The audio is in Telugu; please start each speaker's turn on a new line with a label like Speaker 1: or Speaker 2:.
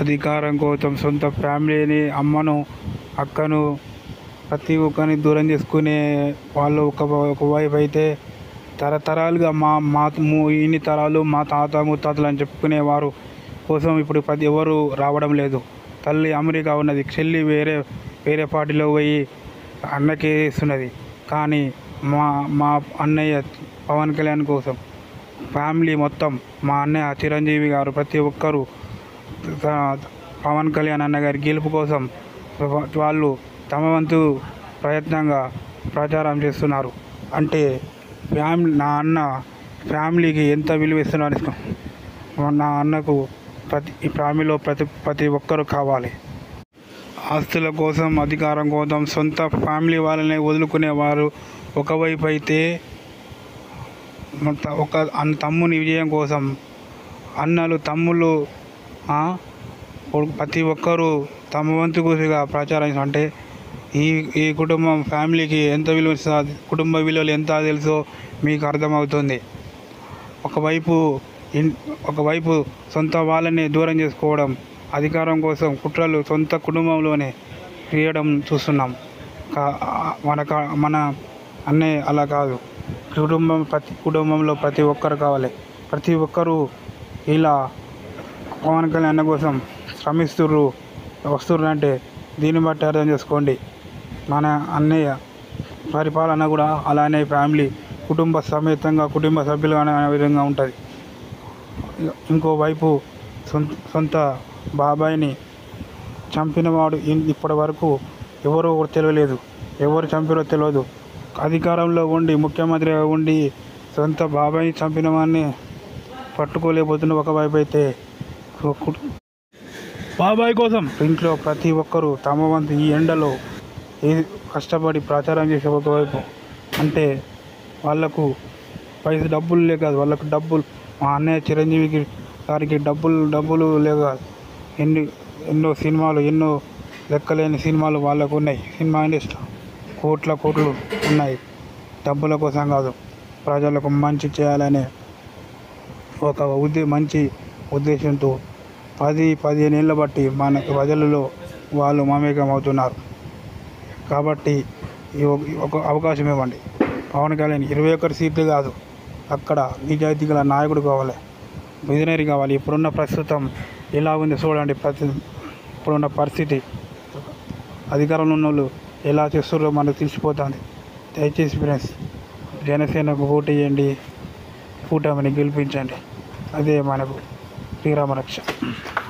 Speaker 1: అధికారం కోసం సొంత ఫ్యామిలీని, అమ్మను, అక్కను, ప్రతి ఒక్కరిని దూరం చేసుకునే వాళ్ళు ఒకవైపు అయితే, తరతరాలుగా మా మా ఇన్ని తరాలు మా తాత ముత్తాతలు అని చెప్పుకునేవారు కోసం ఇప్పుడు ఎవరు రావడం లేదు. తల్లి అమెరికా ఉన్నది, చెల్లి వేరే వేరే పార్టీలో పోయి అన్నకి ఇస్తున్నది. కానీ మా మా అన్నయ్య పవన్ కళ్యాణ్ కోసం ఫ్యామిలీ మొత్తం, మా అన్నయ్య చిరంజీవి గారు, ప్రతి ఒక్కరూ పవన్ కళ్యాణ్ అన్న గారి గెలుపు కోసం వాళ్ళు తమ వంతు ప్రయత్నంగా ప్రచారం చేస్తున్నారు. అంటే నా అన్న ఫ్యామిలీకి ఎంత విలువ ఇస్తున్నారు. నా అన్నకు ఈ ఫ్యామిలీలో ప్రతి ఒక్కరూ కావాలి. ఆస్తుల కోసం, అధికారం కోసం సొంత ఫ్యామిలీ వాళ్ళని వదులుకునేవారు ఒకవైపు అయితే, తమ్ముని విజయం కోసం తమ్ముళ్ళు ప్రతి ఒక్కరూ తమ వంతు కృషిగా ప్రచారం. అంటే ఈ కుటుంబం ఫ్యామిలీకి ఎంత విలువ ఇస్తుంది, కుటుంబ విలువలు ఎంత తెలుసో మీకు అర్థమవుతుంది. ఒకవైపు సొంత వాళ్ళని దూరం చేసుకోవడం, అధికారం కోసం కుట్రలు సొంత కుటుంబంలోనే చేయడం చూస్తున్నాం. మన అన్నయ్య అలా కాదు. ప్రతి కుటుంబంలో ప్రతి ఒక్కరు కావాలి. ప్రతి ఒక్కరూ ఇలా పవన్ కళ్యాణ్ కోసం వస్తుర్రు అంటే దీన్ని బట్టి అర్థం చేసుకోండి. మన అన్నయ్య పరిపాలన కూడా అలానే ఫ్యామిలీ కుటుంబ సమేతంగా, కుటుంబ సభ్యులు అనే విధంగా ఉంటుంది. ఇంకోవైపు సొంత బాబాయిని చంపినవాడు ఇప్పటి వరకు ఎవరో తెలియలేదు, ఎవరు చంపినో తెలియదు. అధికారంలో ఉండి, ముఖ్యమంత్రిగా ఉండి సొంత బాబాయిని చంపిన వాడిని పట్టుకోలేకపోతున్న ఒకవైపు అయితే, బాబాయ్ కోసం ఇంట్లో ప్రతి ఒక్కరూ తమ వంతు ఈ ఎండలో కష్టపడి ప్రచారం చేసే ఒకవైపు. అంటే వాళ్ళకు డబ్బులు లేక కాదు, వాళ్ళకు డబ్బులు, మా అన్నయ్య చిరంజీవి గారికి డబ్బులు లేక ఎన్నో సినిమాలు, ఎన్నో లెక్కలేని సినిమాలు వాళ్ళకు ఉన్నాయి. సినిమా ఇండస్ట్రీ కోట్లు ఉన్నాయి. డబ్బుల కోసం కాదు, ప్రజలకు మంచి చేయాలనే ఒక మంచి ఉద్దేశంతో 10-15 ఏళ్ళ బట్టి మన ప్రజలలో వాళ్ళు మమేకం అవుతున్నారు. కాబట్టి ఒక అవకాశం ఇవ్వండి. పవన్ కళ్యాణ్ 21 సీట్లు కాదు, అక్కడ నిజాయితీ గల నాయకుడు కావాలి, విజనరీ కావాలి. ఇప్పుడున్న ప్రస్తుతం ఎలా ఉంది చూడండి. ఇప్పుడున్న పరిస్థితి, అధికారంలో ఉన్న వాళ్ళు ఎలా చేస్తున్నారో మనకు తెలిసిపోతుంది. దయచేసి ఫ్రెండ్స్, జనసేనకు ఓటు వేయండి, కూటమిని గెలిపించండి. అదే మనకు శ్రీరామ రక్ష.